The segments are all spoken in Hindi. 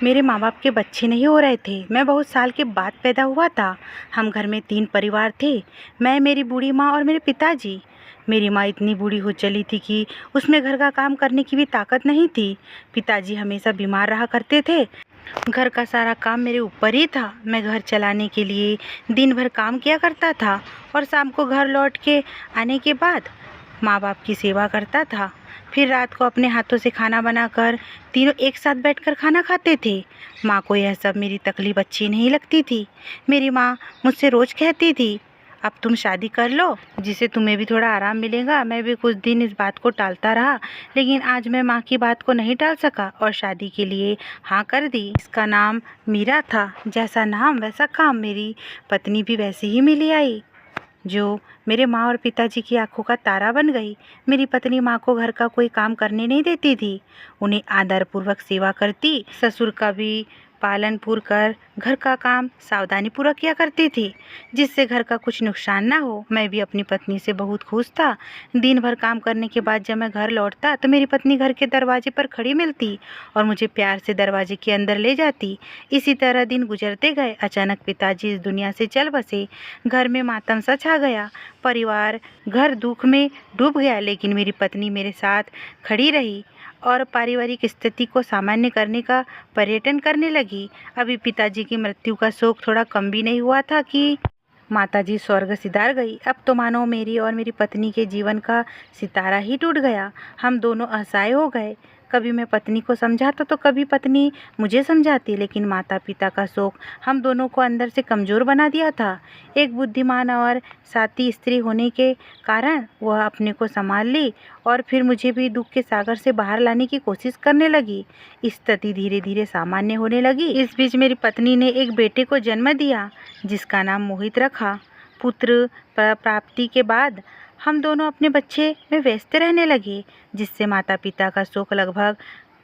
मेरे माँ बाप के बच्चे नहीं हो रहे थे। मैं बहुत साल के बाद पैदा हुआ था। हम घर में 3 परिवार थे, मैं, मेरी बूढ़ी माँ और मेरे पिताजी। मेरी माँ इतनी बूढ़ी हो चली थी कि उसमें घर का काम करने की भी ताकत नहीं थी। पिताजी हमेशा बीमार रहा करते थे। घर का सारा काम मेरे ऊपर ही था। मैं घर चलाने के लिए दिन भर काम किया करता था और शाम को घर लौट के आने के बाद माँ बाप की सेवा करता था। फिर रात को अपने हाथों से खाना बनाकर तीनों एक साथ बैठकर खाना खाते थे। माँ को यह सब मेरी तकलीफ़ अच्छी नहीं लगती थी। मेरी माँ मुझसे रोज़ कहती थी, अब तुम शादी कर लो, जिससे तुम्हें भी थोड़ा आराम मिलेगा। मैं भी कुछ दिन इस बात को टालता रहा, लेकिन आज मैं माँ की बात को नहीं टाल सका और शादी के लिए हाँ कर दी। इसका नाम मीरा था। जैसा नाम वैसा काम। मेरी पत्नी भी वैसे ही मिली आई, जो मेरे माँ और पिताजी की आंखों का तारा बन गई। मेरी पत्नी माँ को घर का कोई काम करने नहीं देती थी, उन्हें आदरपूर्वक सेवा करती। ससुर का भी पालन पूर कर घर का काम सावधानी पूर्वक किया करती थी, जिससे घर का कुछ नुकसान ना हो। मैं भी अपनी पत्नी से बहुत खुश था। दिन भर काम करने के बाद जब मैं घर लौटता तो मेरी पत्नी घर के दरवाजे पर खड़ी मिलती और मुझे प्यार से दरवाजे के अंदर ले जाती। इसी तरह दिन गुजरते गए। अचानक पिताजी इस दुनिया से चल बसे। घर में मातम सा छा गया। परिवार घर दुख में डूब गया, लेकिन मेरी पत्नी मेरे साथ खड़ी रही और पारिवारिक स्थिति को सामान्य करने का पर्यटन करने लगी। अभी पिताजी की मृत्यु का शोक थोड़ा कम भी नहीं हुआ था कि माताजी स्वर्ग सिधार गई। अब तो मानो मेरी और मेरी पत्नी के जीवन का सितारा ही टूट गया। हम दोनों असहाय हो गए। कभी मैं पत्नी को समझाता तो कभी पत्नी मुझे समझाती, लेकिन माता पिता का शोक हम दोनों को अंदर से कमज़ोर बना दिया था। एक बुद्धिमान और साथी स्त्री होने के कारण वह अपने को संभाल ली और फिर मुझे भी दुख के सागर से बाहर लाने की कोशिश करने लगी। स्थिति धीरे धीरे सामान्य होने लगी। इस बीच मेरी पत्नी ने एक बेटे को जन्म दिया, जिसका नाम मोहित रखा। पुत्र प्राप्ति के बाद हम दोनों अपने बच्चे में व्यस्त रहने लगे, जिससे माता पिता का शोक लगभग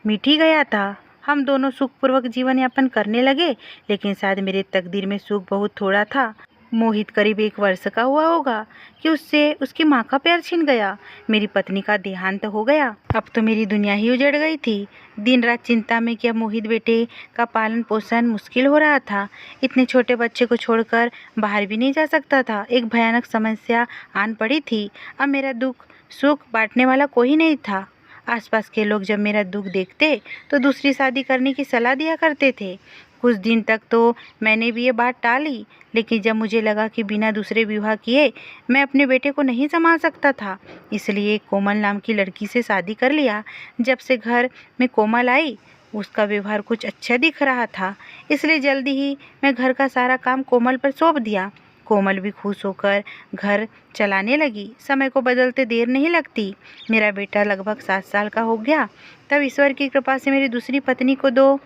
मिट ही गया था। हम दोनों सुखपूर्वक जीवन यापन करने लगे, लेकिन शायद मेरे तकदीर में सुख बहुत थोड़ा था। मोहित करीब 1 वर्ष का हुआ होगा कि उससे उसकी माँ का प्यार छिन गया। मेरी पत्नी का देहांत हो गया। अब तो मेरी दुनिया ही उजड़ गई थी। दिन रात चिंता में कि अब मोहित बेटे का पालन पोषण मुश्किल हो रहा था। इतने छोटे बच्चे को छोड़कर बाहर भी नहीं जा सकता था। एक भयानक समस्या आन पड़ी थी। अब मेरा दुख सुख बांटने वाला कोई नहीं था। आसपास के लोग जब मेरा दुख देखते तो दूसरी शादी करने की सलाह दिया करते थे। कुछ दिन तक तो मैंने भी ये बात टाली, लेकिन जब मुझे लगा कि बिना दूसरे विवाह किए मैं अपने बेटे को नहीं संभाल सकता था, इसलिए एक कोमल नाम की लड़की से शादी कर लिया। जब से घर में कोमल आई, उसका व्यवहार कुछ अच्छा दिख रहा था, इसलिए जल्दी ही मैं घर का सारा काम कोमल पर सौंप दिया। कोमल भी खुश होकर घर चलाने लगी। समय को बदलते देर नहीं लगती। मेरा बेटा लगभग 7 साल का हो गया। तब ईश्वर की कृपा से मेरी दूसरी पत्नी को 2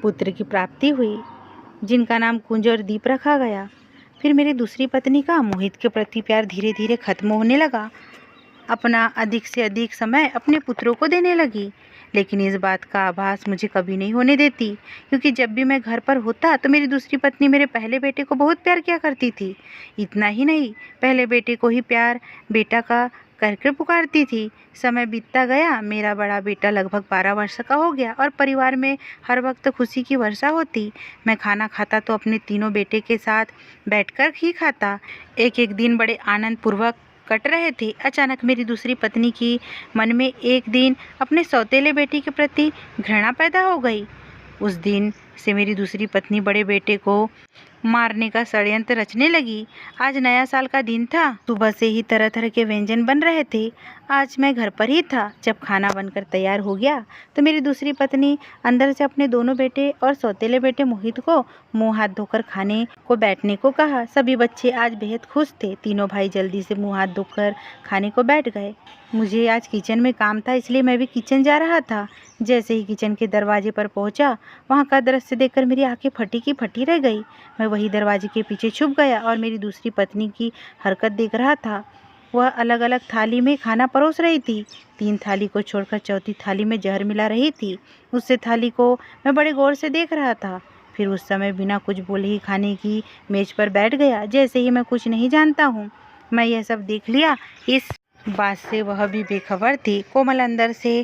पुत्र की प्राप्ति हुई, जिनका नाम कुंज और दीप रखा गया। फिर मेरी दूसरी पत्नी का मोहित के प्रति प्यार धीरे धीरे खत्म होने लगा। अपना अधिक से अधिक समय अपने पुत्रों को देने लगी, लेकिन इस बात का आभास मुझे कभी नहीं होने देती, क्योंकि जब भी मैं घर पर होता तो मेरी दूसरी पत्नी मेरे पहले बेटे को बहुत प्यार किया करती थी। इतना ही नहीं, पहले बेटे को ही प्यार बेटा का कहकर पुकारती थी। समय बीतता गया। मेरा बड़ा बेटा लगभग 12 वर्ष का हो गया और परिवार में हर वक्त खुशी की वर्षा होती। मैं खाना खाता तो अपने तीनों बेटे के साथ बैठकर ही खाता। एक एक दिन बड़े आनंद पूर्वक कट रहे थे। अचानक मेरी दूसरी पत्नी की मन में एक दिन अपने सौतेले बेटे के प्रति घृणा पैदा हो गई। उस दिन से मेरी दूसरी पत्नी बड़े बेटे को मारने का षड्यंत्र रचने लगी। आज नया साल का दिन था। सुबह से ही तरह तरह के व्यंजन बन रहे थे। आज मैं घर पर ही था। जब खाना बनकर तैयार हो गया तो मेरी दूसरी पत्नी अंदर से अपने दोनों बेटे और सौतेले बेटे मोहित को मुंह हाथ धोकर खाने को बैठने को कहा। सभी बच्चे आज बेहद खुश थे। तीनों भाई जल्दी से मुंह हाथ धोकर खाने को बैठ गए। मुझे आज किचन में काम था, इसलिए मैं भी किचन जा रहा था। जैसे ही किचन के दरवाजे पर पहुंचा, वहां का दृश्य देखकर मेरी आंखें फटी की फटी रह गई। मैं वही दरवाजे के पीछे छुप गया और मेरी दूसरी पत्नी की हरकत देख रहा था। वह अलग अलग थाली में खाना परोस रही थी। 3 थाली को छोड़कर चौथी थाली में जहर मिला रही थी। उससे थाली को मैं बड़े गौर से देख रहा था। फिर उस समय बिना कुछ बोले ही खाने की मेज पर बैठ गया, जैसे ही मैं कुछ नहीं जानता हूँ। मैं यह सब देख लिया। इस बात से वह भी बेखबर थी। कोमल अंदर से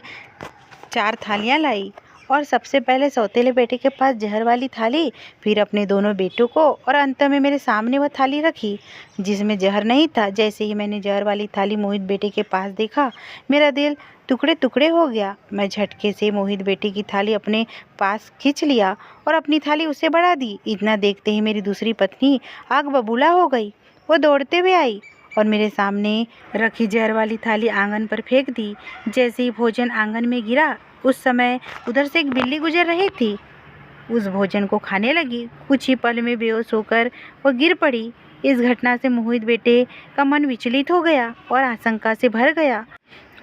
4 थालियाँ लाई और सबसे पहले सौतेले बेटे के पास जहर वाली थाली, फिर अपने दोनों बेटों को, और अंत में मेरे सामने वह थाली रखी जिसमें जहर नहीं था। जैसे ही मैंने जहर वाली थाली मोहित बेटे के पास देखा, मेरा दिल टुकड़े टुकड़े हो गया। मैं झटके से मोहित बेटे की थाली अपने पास खींच लिया और अपनी थाली उससे बढ़ा दी। इतना देखते ही मेरी दूसरी पत्नी आग बबूला हो गई। वो दौड़ते हुए आई और मेरे सामने रखी जहर वाली थाली आंगन पर फेंक दी। जैसे ही भोजन आंगन में गिरा, उस समय उधर से एक बिल्ली गुजर रही थी। उस भोजन को खाने लगी। कुछ ही पल में बेहोश होकर वह गिर पड़ी। इस घटना से मोहित बेटे का मन विचलित हो गया और आशंका से भर गया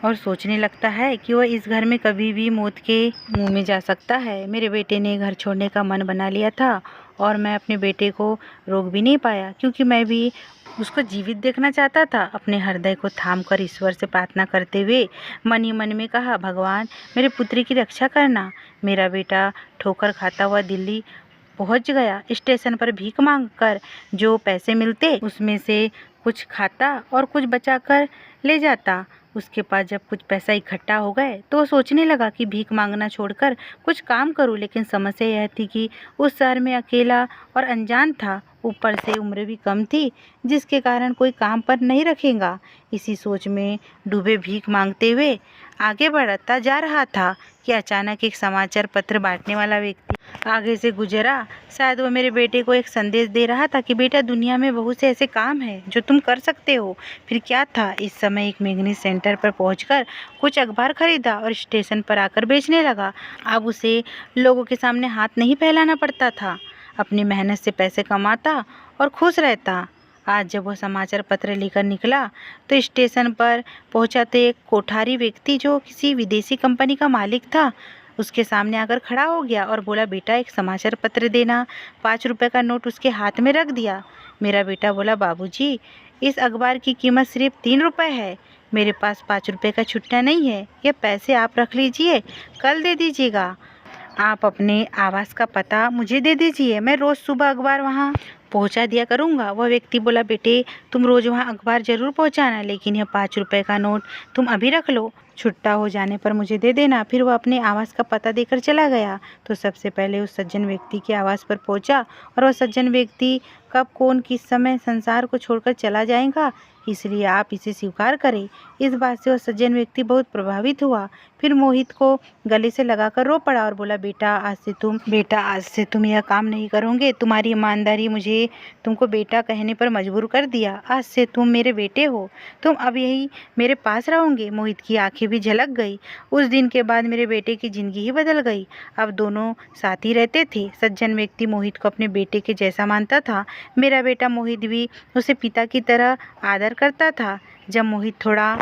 और सोचने लगता है कि वह इस घर में कभी भी मौत के मुंह में जा सकता है। मेरे बेटे ने घर छोड़ने का मन बना लिया था और मैं अपने बेटे को रोक भी नहीं पाया, क्योंकि मैं भी उसको जीवित देखना चाहता था। अपने हृदय को थाम कर ईश्वर से प्रार्थना करते हुए मन ही मन में कहा, भगवान मेरे पुत्री की रक्षा करना। मेरा बेटा ठोकर खाता हुआ दिल्ली पहुंच गया। स्टेशन पर भीख मांगकर जो पैसे मिलते उसमें से कुछ खाता और कुछ बचा कर ले जाता। उसके पास जब कुछ पैसा इकट्ठा हो गए तो वो सोचने लगा कि भीख मांगना छोड़कर कुछ काम करूं, लेकिन समस्या यह थी कि उस शहर में अकेला और अनजान था। ऊपर से उम्र भी कम थी, जिसके कारण कोई काम पर नहीं रखेगा। इसी सोच में डूबे भीख मांगते हुए आगे बढ़ता जा रहा था कि अचानक एक समाचार पत्र बांटने वाला व्यक्ति आगे से गुजरा। शायद वो मेरे बेटे को एक संदेश दे रहा था कि बेटा, दुनिया में बहुत से ऐसे काम हैं जो तुम कर सकते हो। फिर क्या था, इस समय एक मैगनीज सेंटर पर पहुंचकर कुछ अखबार खरीदा और स्टेशन पर आकर बेचने लगा। अब उसे लोगों के सामने हाथ नहीं फैलाना पड़ता था। अपनी मेहनत से पैसे कमाता और खुश रहता। आज जब वह समाचार पत्र लेकर निकला तो स्टेशन पर पहुंचा तो एक कोठारी व्यक्ति जो किसी विदेशी कंपनी का मालिक था उसके सामने आकर खड़ा हो गया और बोला, बेटा एक समाचार पत्र देना। 5 रुपए का नोट उसके हाथ में रख दिया। मेरा बेटा बोला, बाबूजी इस अखबार की कीमत सिर्फ 3 रुपए है। मेरे पास 5 रुपए का छुट्टा नहीं है। ये पैसे आप रख लीजिए, कल दे दीजिएगा। आप अपने आवास का पता मुझे दे दीजिए, मैं रोज़ सुबह अखबार वहाँ पहुँचा दिया करूँगा। वह व्यक्ति बोला, बेटे तुम रोज़ वहाँ अखबार ज़रूर पहुँचाना, लेकिन यह 5 रुपए का नोट तुम अभी रख लो, छुट्टा हो जाने पर मुझे दे देना। फिर वह अपने आवास का पता देकर चला गया। तो सबसे पहले उस सज्जन व्यक्ति के आवास पर पहुँचा और वह सज्जन व्यक्ति कब कौन किस समय संसार को छोड़कर चला जाएगा, इसलिए आप इसे स्वीकार करें। इस बात से वह सज्जन व्यक्ति बहुत प्रभावित हुआ। फिर मोहित को गले से लगाकर रो पड़ा और बोला, बेटा आज से तुम यह काम नहीं करोगे। तुम्हारी ईमानदारी मुझे तुमको बेटा कहने पर मजबूर कर दिया। आज से तुम मेरे बेटे हो, तुम अब यही मेरे पास रहोगे। मोहित की आंखें भी झलक गई। उस दिन के बाद मेरे बेटे की जिंदगी ही बदल गई। अब दोनों साथ ही रहते थे। सज्जन व्यक्ति मोहित को अपने बेटे के जैसा मानता था। मेरा बेटा मोहित भी उसे पिता की तरह आदर करता था। जब मोहित थोड़ा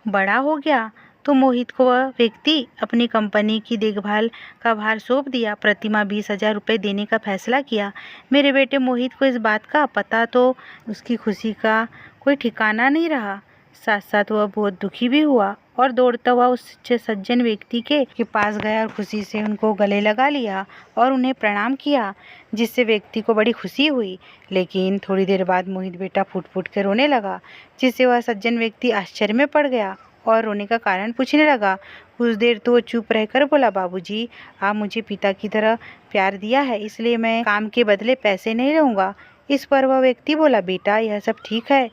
बड़ा हो गया तो मोहित को वह व्यक्ति अपनी कंपनी की देखभाल का भार सौंप दिया। प्रतिमाह 20,000 रुपये देने का फैसला किया। मेरे बेटे मोहित को इस बात का पता तो उसकी खुशी का कोई ठिकाना नहीं रहा। साथ साथ वह बहुत दुखी भी हुआ और दौड़ता हुआ उस सज्जन व्यक्ति के पास गया और खुशी से उनको गले लगा लिया और उन्हें प्रणाम किया, जिससे व्यक्ति को बड़ी खुशी हुई। लेकिन थोड़ी देर बाद मोहित बेटा फूट फूट कर रोने लगा, जिससे वह सज्जन व्यक्ति आश्चर्य में पड़ गया और रोने का कारण पूछने लगा। कुछ देर तो वो चुप रहकर बोला, बाबूजी आप मुझे पिता की तरह प्यार दिया है, इसलिए मैं काम के बदले पैसे नहीं लूँगा। इस पर वह व्यक्ति बोला, बेटा यह सब ठीक है,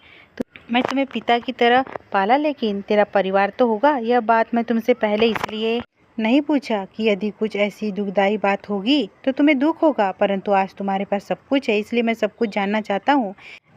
मैं तुम्हें पिता की तरह पाला, लेकिन तेरा परिवार तो होगा। यह बात मैं तुमसे पहले इसलिए नहीं पूछा कि यदि कुछ ऐसी दुखदाई बात होगी तो तुम्हें दुख होगा, परंतु आज तुम्हारे पास सब कुछ है, इसलिए मैं सब कुछ जानना चाहता हूँ।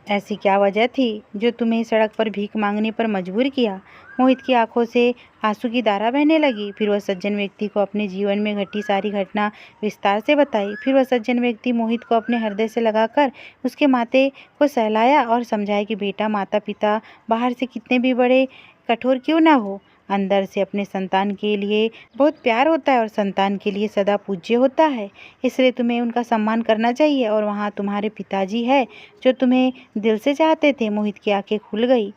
ऐसी क्या वजह थी जो तुम्हें सड़क पर भीख मांगने पर मजबूर किया? मोहित की आंखों से आंसू की धारा बहने लगी। फिर वह सज्जन व्यक्ति को अपने जीवन में घटी सारी घटना विस्तार से बताई। फिर वह सज्जन व्यक्ति मोहित को अपने हृदय से लगाकर उसके माथे को सहलाया और समझाया कि बेटा, माता पिता बाहर से कितने भी बड़े कठोर क्यों ना हो, अंदर से अपने संतान के लिए बहुत प्यार होता है और संतान के लिए सदा पूज्य होता है। इसलिए तुम्हें उनका सम्मान करना चाहिए। और वहाँ तुम्हारे पिताजी है जो तुम्हें दिल से चाहते थे। मोहित की आंखें खुल गई।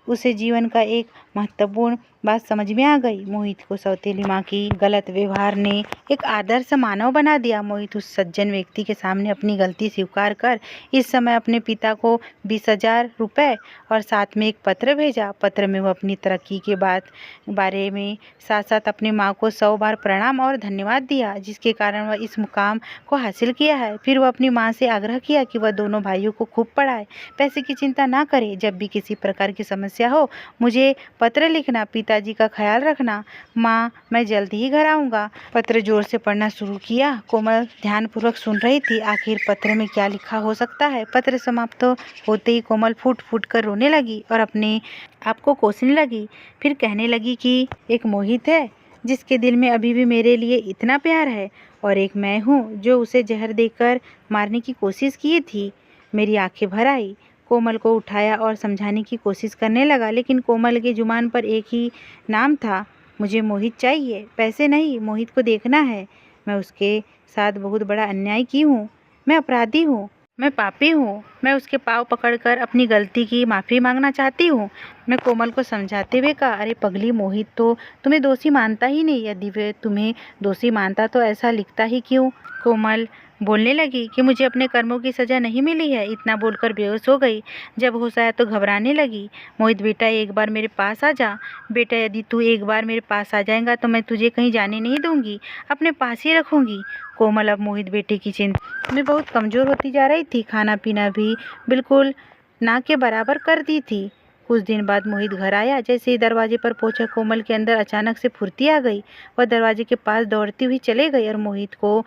उसे जीवन का एक महत्वपूर्ण बात समझ में आ गई। मोहित को सौतेली माँ की गलत व्यवहार ने एक आदर्श मानव बना दिया। मोहित उस सज्जन व्यक्ति के सामने अपनी गलती स्वीकार कर इस समय अपने पिता को 20,000 रुपये और साथ में एक पत्र भेजा। पत्र में वो अपनी तरक्की के बारे में साथ साथ अपनी माँ को 100 बार प्रणाम और धन्यवाद दिया, जिसके कारण वह इस मुकाम को हासिल किया है। फिर वो अपनी माँ से आग्रह किया कि वह दोनों भाइयों को खूब पढ़ाए, पैसे की चिंता ना करे। जब भी किसी प्रकार की समस्या हो मुझे पत्र लिखना, पिताजी का ख्याल रखना। माँ, मैं जल्द ही घर आऊँगा। पत्र जोर से पढ़ना शुरू किया। कोमल ध्यानपूर्वक सुन रही थी। आखिर पत्र में क्या लिखा हो सकता है। पत्र समाप्त होते ही कोमल फूट फूट कर रोने लगी और अपने आप को कोसने लगी। फिर कहने लगी कि एक मोहित है जिसके दिल में अभी भी मेरे लिए इतना प्यार है, और एक मैं हूँ जो उसे जहर देकर मारने की कोशिश की थी। मेरी आंखें भर आई। कोमल को उठाया और समझाने की कोशिश करने लगा, लेकिन कोमल के जुबान पर एक ही नाम था, मुझे मोहित चाहिए, पैसे नहीं। मोहित को देखना है। मैं उसके साथ बहुत बड़ा अन्याय की हूँ। मैं अपराधी हूँ, मैं पापी हूँ। मैं उसके पाँव पकड़कर अपनी गलती की माफ़ी मांगना चाहती हूँ। मैं कोमल को समझाते हुए कहा, अरे पगली, मोहित तो तुम्हें दोषी मानता ही नहीं। यदि वह तुम्हें दोषी मानता तो ऐसा लिखता ही क्यों। कोमल बोलने लगी कि मुझे अपने कर्मों की सज़ा नहीं मिली है। इतना बोलकर बेहोश हो गई। जब होश आया तो घबराने लगी। मोहित बेटा, एक बार मेरे पास आ जा। बेटा, यदि तू एक बार मेरे पास आ जाएगा तो मैं तुझे कहीं जाने नहीं दूंगी, अपने पास ही रखूंगी। कोमल अब मोहित बेटे की चिंता में बहुत कमज़ोर होती जा रही थी। खाना पीना भी बिल्कुल ना के बराबर कर दी थी। कुछ दिन बाद मोहित घर आया। जैसे ही दरवाजे पर पहुंचा, कोमल के अंदर अचानक से फुर्ती आ गई। वह दरवाजे के पास दौड़ती हुई चले गई और मोहित को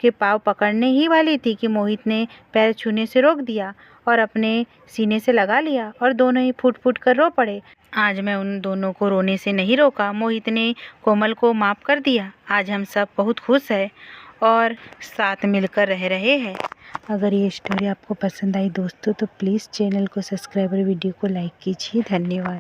के पाँव पकड़ने ही वाली थी कि मोहित ने पैर छूने से रोक दिया और अपने सीने से लगा लिया, और दोनों ही फूट फूट कर रो पड़े। आज मैं उन दोनों को रोने से नहीं रोका। मोहित ने कोमल को माफ़ कर दिया। आज हम सब बहुत खुश हैं और साथ मिलकर रह रहे हैं। अगर ये स्टोरी आपको पसंद आई दोस्तों तो प्लीज़ चैनल को सब्सक्राइब और वीडियो को लाइक कीजिए। धन्यवाद।